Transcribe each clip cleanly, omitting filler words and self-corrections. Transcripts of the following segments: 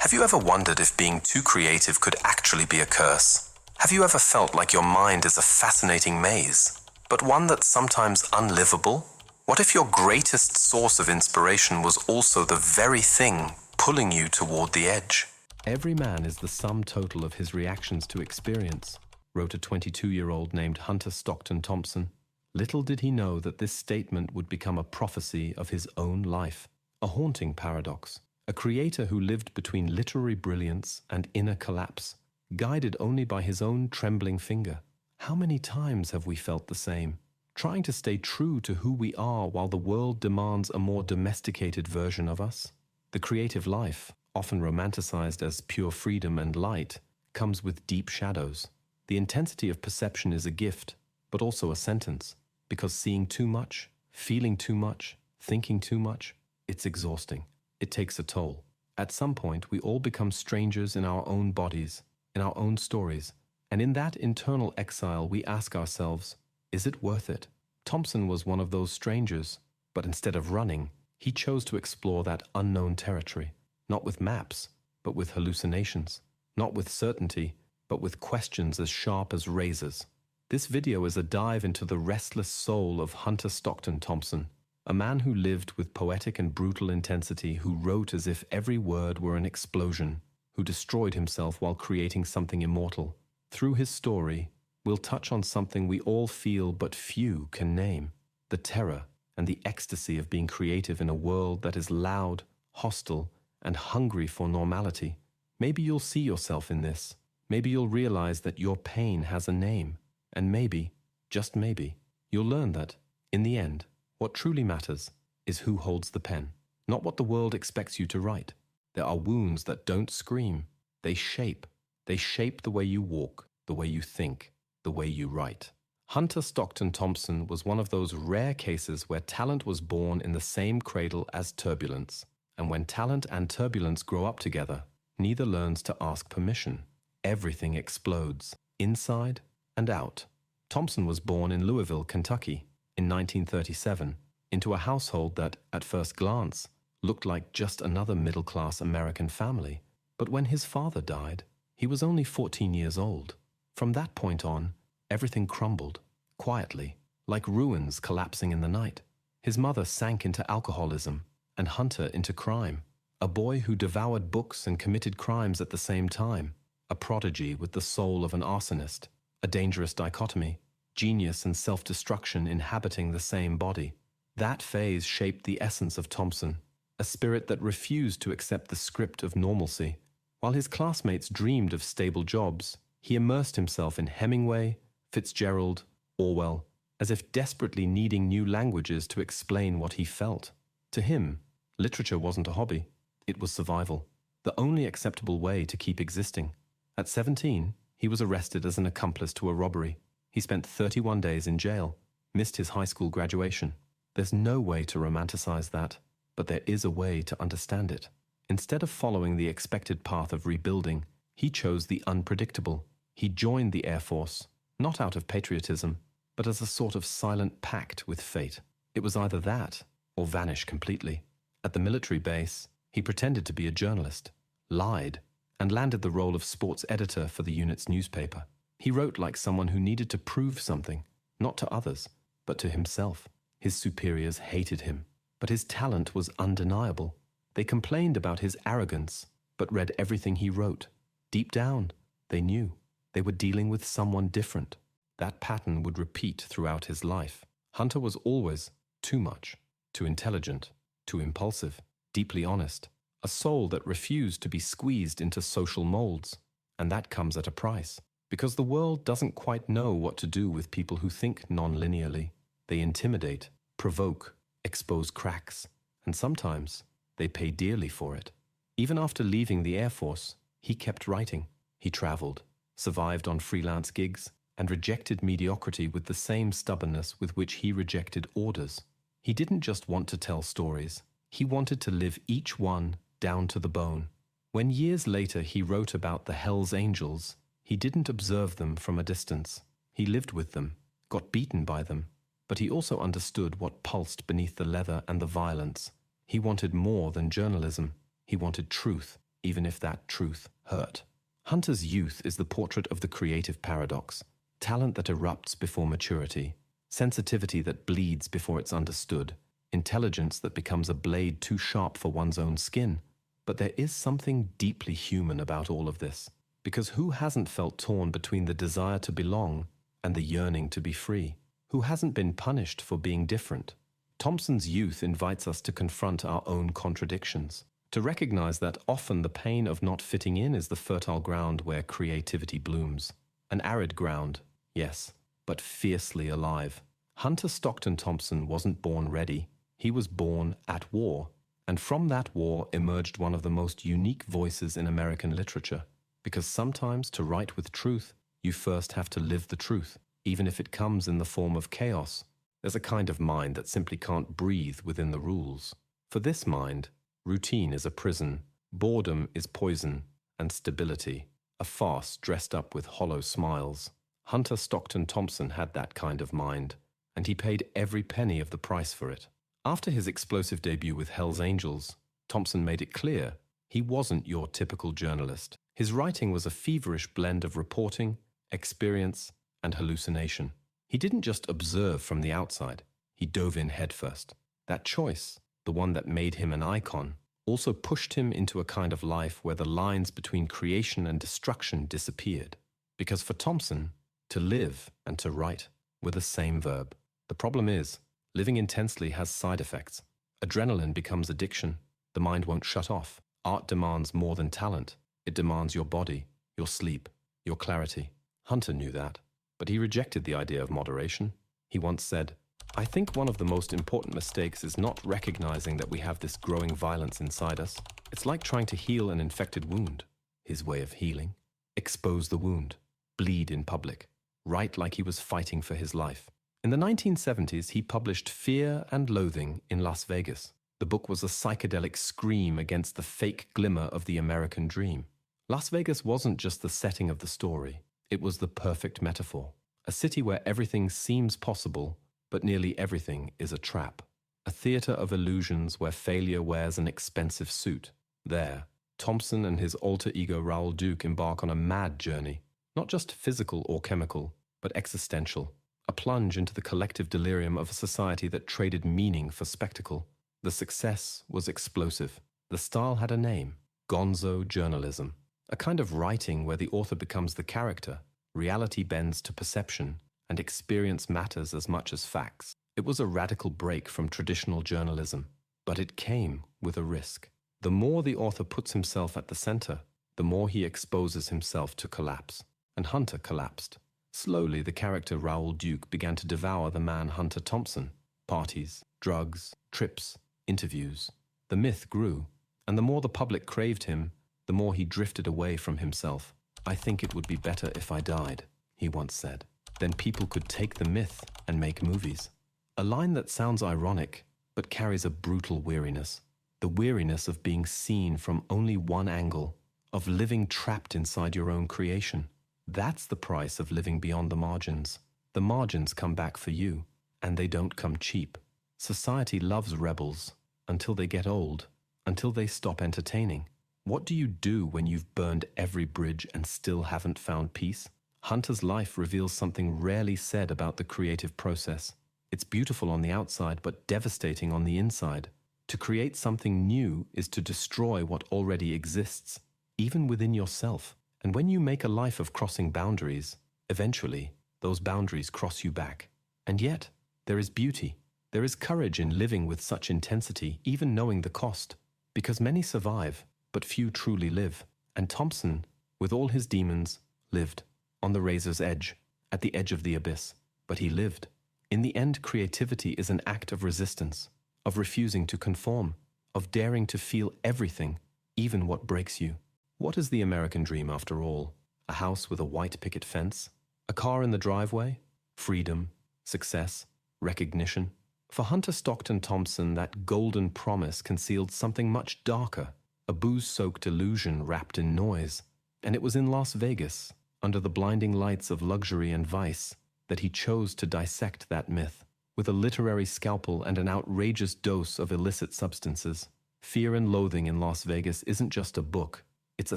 Have you ever wondered if being too creative could actually be a curse? Have you ever felt like your mind is a fascinating maze, but one that's sometimes unlivable? What if your greatest source of inspiration was also the very thing pulling you toward the edge? Every man is the sum total of his reactions to experience, wrote a 22-year-old named Hunter Stockton Thompson. Little did he know that this statement would become a prophecy of his own life, a haunting paradox. A creator who lived between literary brilliance and inner collapse, guided only by his own trembling finger. How many times have we felt the same, trying to stay true to who we are while the world demands a more domesticated version of us? The creative life, often romanticized as pure freedom and light, comes with deep shadows. The intensity of perception is a gift, but also a sentence, because seeing too much, feeling too much, thinking too much, it's exhausting. It takes a toll. At some point, we all become strangers in our own bodies, in our own stories, and in that internal exile, we ask ourselves, is it worth it? Thompson was one of those strangers, but instead of running, he chose to explore that unknown territory, not with maps, but with hallucinations, not with certainty, but with questions as sharp as razors. This video is a dive into the restless soul of Hunter Stockton Thompson, a man who lived with poetic and brutal intensity, who wrote as if every word were an explosion, who destroyed himself while creating something immortal. Through his story, we'll touch on something we all feel but few can name: the terror and the ecstasy of being creative in a world that is loud, hostile, and hungry for normality. Maybe you'll see yourself in this. Maybe you'll realize that your pain has a name. And maybe, just maybe, you'll learn that, in the end, what truly matters is who holds the pen, not what the world expects you to write. There are wounds that don't scream. They shape. They shape the way you walk, the way you think, the way you write. Hunter Stockton Thompson was one of those rare cases where talent was born in the same cradle as turbulence. And when talent and turbulence grow up together, neither learns to ask permission. Everything explodes, inside and out. Thompson was born in Louisville, Kentucky, in 1937, into a household that, at first glance, looked like just another middle-class American family. But when his father died, he was only 14 years old. From that point on, everything crumbled, quietly, like ruins collapsing in the night. His mother sank into alcoholism, and Hunter into crime, a boy who devoured books and committed crimes at the same time, a prodigy with the soul of an arsonist, a dangerous dichotomy, genius and self-destruction inhabiting the same body. That phase shaped the essence of Thompson, a spirit that refused to accept the script of normalcy. While his classmates dreamed of stable jobs, he immersed himself in Hemingway, Fitzgerald, Orwell, as if desperately needing new languages to explain what he felt. To him, literature wasn't a hobby, it was survival, the only acceptable way to keep existing. At 17, he was arrested as an accomplice to a robbery. He spent 31 days in jail, missed his high school graduation. There's no way to romanticize that, but there is a way to understand it. Instead of following the expected path of rebuilding, he chose the unpredictable. He joined the Air Force, not out of patriotism, but as a sort of silent pact with fate. It was either that or vanish completely. At the military base, he pretended to be a journalist, lied, and landed the role of sports editor for the unit's newspaper. He wrote like someone who needed to prove something, not to others, but to himself. His superiors hated him, but his talent was undeniable. They complained about his arrogance, but read everything he wrote. Deep down, they knew they were dealing with someone different. That pattern would repeat throughout his life. Hunter was always too much, too intelligent, too impulsive, deeply honest, a soul that refused to be squeezed into social molds. And that comes at a price, because the world doesn't quite know what to do with people who think non-linearly. They intimidate, provoke, expose cracks, and sometimes they pay dearly for it. Even after leaving the Air Force, he kept writing. He traveled, survived on freelance gigs, and rejected mediocrity with the same stubbornness with which he rejected orders. He didn't just want to tell stories. He wanted to live each one down to the bone. When years later he wrote about the Hells Angels, he didn't observe them from a distance. He lived with them, got beaten by them, but he also understood what pulsed beneath the leather and the violence. He wanted more than journalism. He wanted truth. even if that truth hurt. Hunter's youth is the portrait of the creative paradox, talent that erupts before maturity, sensitivity that bleeds before it's understood, intelligence that becomes a blade too sharp for one's own skin. But there is something deeply human about all of this, because who hasn't felt torn between the desire to belong and the yearning to be free? Who hasn't been punished for being different? Thompson's youth invites us to confront our own contradictions, to recognize that often the pain of not fitting in is the fertile ground where creativity blooms. An arid ground, yes, but fiercely alive. Hunter Stockton Thompson wasn't born ready. He was born at war, and from that war emerged one of the most unique voices in American literature, because sometimes to write with truth, you first have to live the truth, even if it comes in the form of chaos. There's a kind of mind that simply can't breathe within the rules. For this mind, routine is a prison, boredom is poison, and stability, a farce dressed up with hollow smiles. Hunter Stockton Thompson had that kind of mind, and he paid every penny of the price for it. After his explosive debut with Hell's Angels, Thompson made it clear he wasn't your typical journalist. His writing was a feverish blend of reporting, experience, and hallucination. He didn't just observe from the outside, he dove in headfirst. That choice, the one that made him an icon, also pushed him into a kind of life where the lines between creation and destruction disappeared. Because for Thompson, to live and to write were the same verb. The problem is, living intensely has side effects. Adrenaline becomes addiction. The mind won't shut off. Art demands more than talent. It demands your body, your sleep, your clarity. Hunter knew that, but he rejected the idea of moderation. He once said, "I think one of the most important mistakes is not recognizing that we have this growing violence inside us. It's like trying to heal an infected wound." His way of healing: expose the wound, bleed in public, write like he was fighting for his life. In the 1970s, he published Fear and Loathing in Las Vegas. The book was a psychedelic scream against the fake glimmer of the American dream. Las Vegas wasn't just the setting of the story. It was the perfect metaphor. A city where everything seems possible, but nearly everything is a trap. A theater of illusions where failure wears an expensive suit. There, Thompson and his alter ego Raoul Duke embark on a mad journey, not just physical or chemical, but existential. A plunge into the collective delirium of a society that traded meaning for spectacle. The success was explosive. The style had a name: gonzo journalism. A kind of writing where the author becomes the character, reality bends to perception, and experience matters as much as facts. It was a radical break from traditional journalism, but it came with a risk. The more the author puts himself at the center, the more he exposes himself to collapse. And Hunter collapsed. Slowly, the character Raoul Duke began to devour the man Hunter Thompson. Parties, drugs, trips, interviews. The myth grew, and the more the public craved him, the more he drifted away from himself. "I think it would be better if I died," he once said. Then people could take the myth and make movies. A line that sounds ironic, but carries a brutal weariness. The weariness of being seen from only one angle, of living trapped inside your own creation. That's the price of living beyond the margins. The margins come back for you, and they don't come cheap. Society loves rebels until they get old, until they stop entertaining. What do you do when you've burned every bridge and still haven't found peace? Hunter's life reveals something rarely said about the creative process. It's beautiful on the outside, but devastating on the inside. To create something new is to destroy what already exists, even within yourself. And when you make a life of crossing boundaries, eventually, those boundaries cross you back. And yet, there is beauty. There is courage in living with such intensity, even knowing the cost. Because many survive, but few truly live. And Thompson, with all his demons, lived. On the razor's edge, at the edge of the abyss. But he lived. In the end, creativity is an act of resistance, of refusing to conform, of daring to feel everything, even what breaks you. What is the American dream after all? A house with a white picket fence? A car in the driveway? Freedom, success, recognition? For Hunter Stockton Thompson, that golden promise concealed something much darker, a booze-soaked illusion wrapped in noise. And it was in Las Vegas, under the blinding lights of luxury and vice, that he chose to dissect that myth, with a literary scalpel and an outrageous dose of illicit substances. Fear and Loathing in Las Vegas isn't just a book, It's a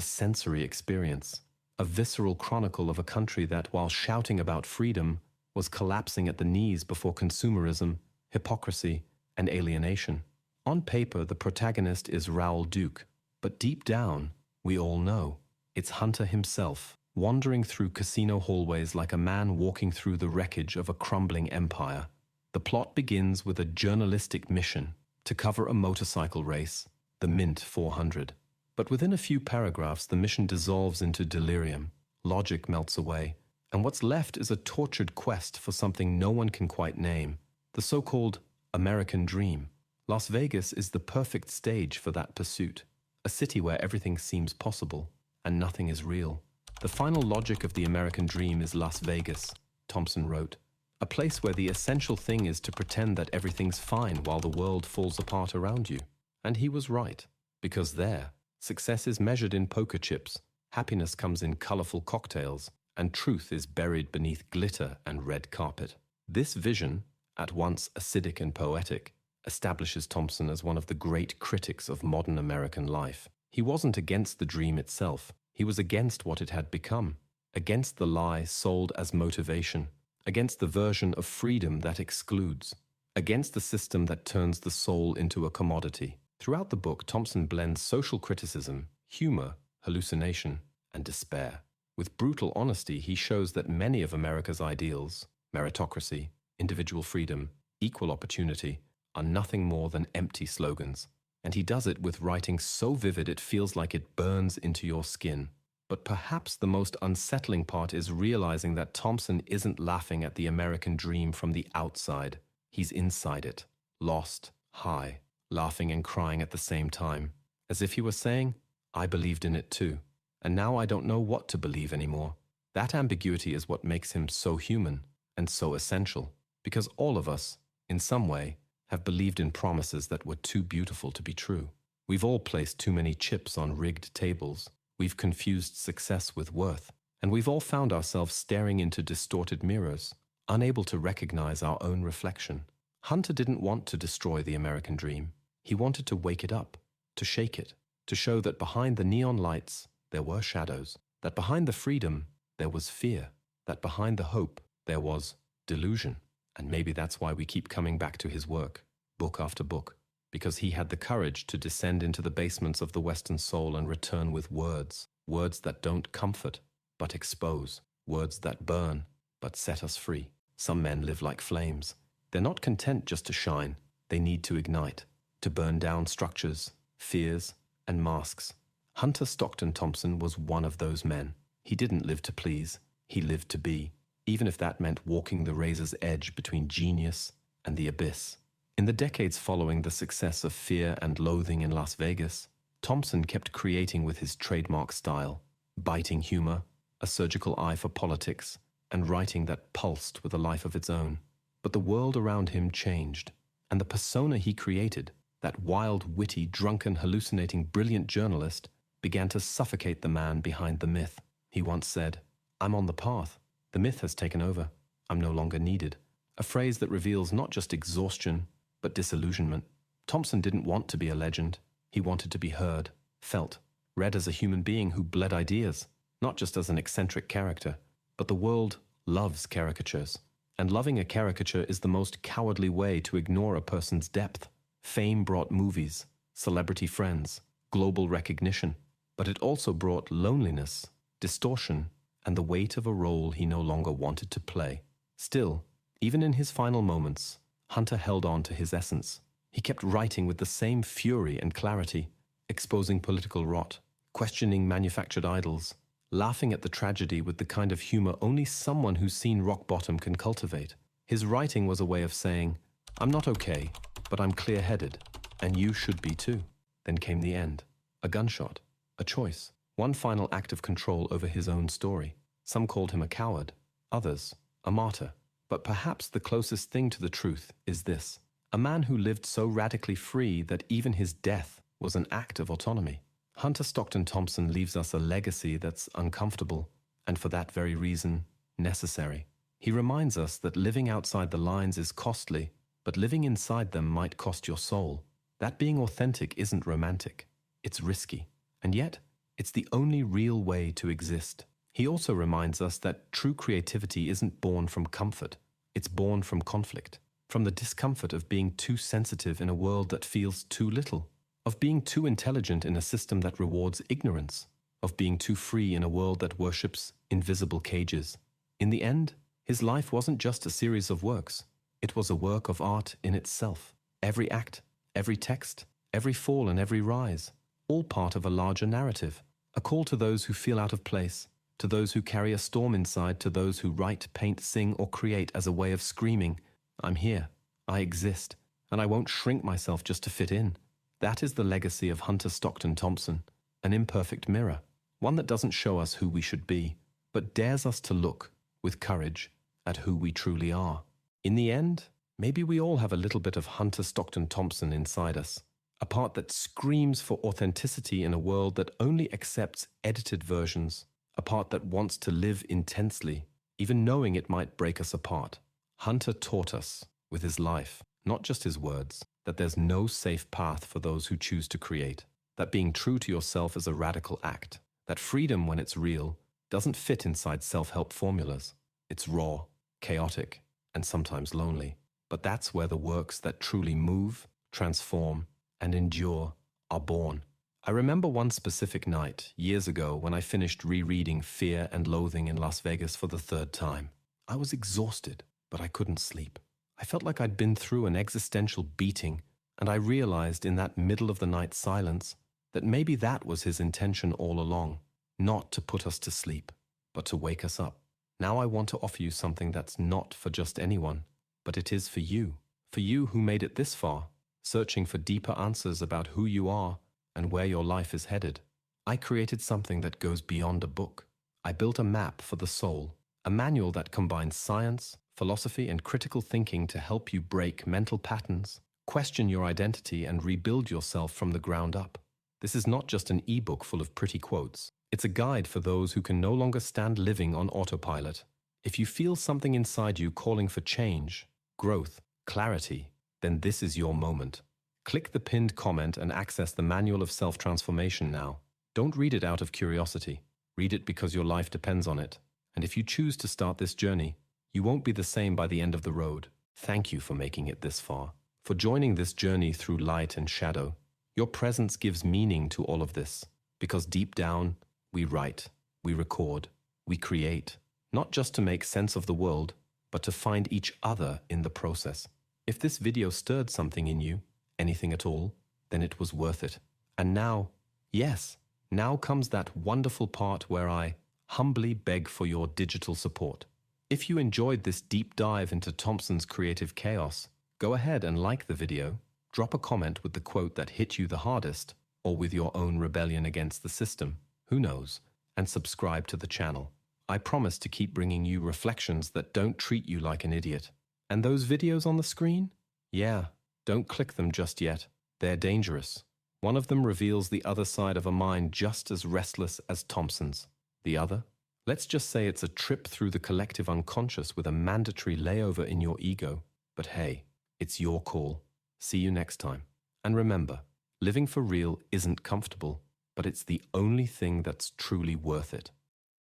sensory experience, a visceral chronicle of a country that, while shouting about freedom, was collapsing at the knees before consumerism, hypocrisy, and alienation. On paper, the protagonist is Raoul Duke, but deep down, we all know, it's Hunter himself, wandering through casino hallways like a man walking through the wreckage of a crumbling empire. The plot begins with a journalistic mission to cover a motorcycle race, the Mint 400. But within a few paragraphs, the mission dissolves into delirium, logic melts away, and what's left is a tortured quest for something no one can quite name, the so-called American dream. Las Vegas is the perfect stage for that pursuit, a city where everything seems possible and nothing is real. The final logic of the American dream is Las Vegas, Thompson wrote, a place where the essential thing is to pretend that everything's fine while the world falls apart around you. And he was right, because there, success is measured in poker chips, happiness comes in colorful cocktails, and truth is buried beneath glitter and red carpet. This vision, at once acidic and poetic, establishes Thompson as one of the great critics of modern American life. He wasn't against the dream itself. He was against what it had become, against the lie sold as motivation, against the version of freedom that excludes, against the system that turns the soul into a commodity. Throughout the book, Thompson blends social criticism, humor, hallucination, and despair. With brutal honesty, he shows that many of America's ideals, meritocracy, individual freedom, equal opportunity, are nothing more than empty slogans. And he does it with writing so vivid it feels like it burns into your skin. But perhaps the most unsettling part is realizing that Thompson isn't laughing at the American dream from the outside. He's inside it, lost, high, laughing and crying at the same time, as if he were saying, I believed in it too, and now I don't know what to believe anymore. That ambiguity is what makes him so human and so essential, because all of us, in some way, have believed in promises that were too beautiful to be true. We've all placed too many chips on rigged tables. We've confused success with worth, and we've all found ourselves staring into distorted mirrors, unable to recognize our own reflection. Hunter didn't want to destroy the American dream. He wanted to wake it up, to shake it, to show that behind the neon lights there were shadows, that behind the freedom there was fear, that behind the hope there was delusion. And maybe that's why we keep coming back to his work, book after book, because he had the courage to descend into the basements of the Western soul and return with words, words that don't comfort, but expose, words that burn, but set us free. Some men live like flames. They're not content just to shine. They need to ignite, to burn down structures, fears, and masks. Hunter Stockton Thompson was one of those men. He didn't live to please. He lived to be, even if that meant walking the razor's edge between genius and the abyss. In the decades following the success of Fear and Loathing in Las Vegas, Thompson kept creating with his trademark style, biting humor, a surgical eye for politics, and writing that pulsed with a life of its own. But the world around him changed, and the persona he created, that wild, witty, drunken, hallucinating, brilliant journalist, began to suffocate the man behind the myth. He once said, "I'm on the path. The myth has taken over. I'm no longer needed." A phrase that reveals not just exhaustion, but disillusionment. Thompson didn't want to be a legend. He wanted to be heard, felt, read as a human being who bled ideas, not just as an eccentric character. But the world loves caricatures, and loving a caricature is the most cowardly way to ignore a person's depth. Fame brought movies, celebrity friends, global recognition, but it also brought loneliness, distortion, and the weight of a role he no longer wanted to play. Still, even in his final moments, Hunter held on to his essence. He kept writing with the same fury and clarity, exposing political rot, questioning manufactured idols, laughing at the tragedy with the kind of humor only someone who's seen rock bottom can cultivate. His writing was a way of saying, I'm not okay, but I'm clear-headed, and you should be too. Then came the end, a gunshot, a choice, one final act of control over his own story. Some called him a coward, others a martyr. But perhaps the closest thing to the truth is this: a man who lived so radically free that even his death was an act of autonomy. Hunter Stockton Thompson leaves us a legacy that's uncomfortable, and for that very reason, necessary. He reminds us that living outside the lines is costly, but living inside them might cost your soul. That being authentic isn't romantic. It's risky. And yet, It's the only real way to exist. He also reminds us that true creativity isn't born from comfort. It's born from conflict, from the discomfort of being too sensitive in a world that feels too little, of being too intelligent in a system that rewards ignorance, of being too free in a world that worships invisible cages. In the end, his life wasn't just a series of works. It was a work of art in itself. Every act, every text, every fall and every rise, all part of a larger narrative, a call to those who feel out of place, to those who carry a storm inside, to those who write, paint, sing, or create as a way of screaming, "I'm here, I exist, and I won't shrink myself just to fit in." That is the legacy of Hunter Stockton Thompson, an imperfect mirror, one that doesn't show us who we should be, but dares us to look, with courage, at who we truly are. In the end, maybe we all have a little bit of Hunter Stockton Thompson inside us, a part that screams for authenticity in a world that only accepts edited versions, a part that wants to live intensely, even knowing it might break us apart. Hunter taught us, with his life, not just his words, that there's no safe path for those who choose to create, that being true to yourself is a radical act, that freedom, when it's real, doesn't fit inside self-help formulas. It's raw, chaotic, and sometimes lonely. But that's where the works that truly move, transform, and endure are born. I remember one specific night, years ago, when I finished rereading Fear and Loathing in Las Vegas for the third time. I was exhausted, but I couldn't sleep. I felt like I'd been through an existential beating, and I realized in that middle-of-the-night silence that maybe that was his intention all along, not to put us to sleep, but to wake us up. Now I want to offer you something that's not for just anyone, but it is for you who made it this far, searching for deeper answers about who you are and where your life is headed. I created something that goes beyond a book. I built a map for the soul, a manual that combines science, philosophy, and critical thinking to help you break mental patterns, question your identity, and rebuild yourself from the ground up. This is not just an ebook full of pretty quotes. It's a guide for those who can no longer stand living on autopilot. If you feel something inside you calling for change, growth, clarity, then this is your moment. Click the pinned comment and access the Manual of Self-Transformation now. Don't read it out of curiosity. Read it because your life depends on it. And if you choose to start this journey, you won't be the same by the end of the road. Thank you for making it this far, for joining this journey through light and shadow. Your presence gives meaning to all of this, because deep down, we write, we record, we create, not just to make sense of the world, but to find each other in the process. If this video stirred something in you, anything at all, then it was worth it. And now, yes, now comes that wonderful part where I humbly beg for your digital support. If you enjoyed this deep dive into Thompson's creative chaos, go ahead and like the video, drop a comment with the quote that hit you the hardest, or with your own rebellion against the system, who knows, and subscribe to the channel. I promise to keep bringing you reflections that don't treat you like an idiot. And those videos on the screen? Yeah, don't click them just yet. They're dangerous. One of them reveals the other side of a mind just as restless as Thompson's. The other? Let's just say it's a trip through the collective unconscious with a mandatory layover in your ego. But hey, it's your call. See you next time. And remember, living for real isn't comfortable, but it's the only thing that's truly worth it.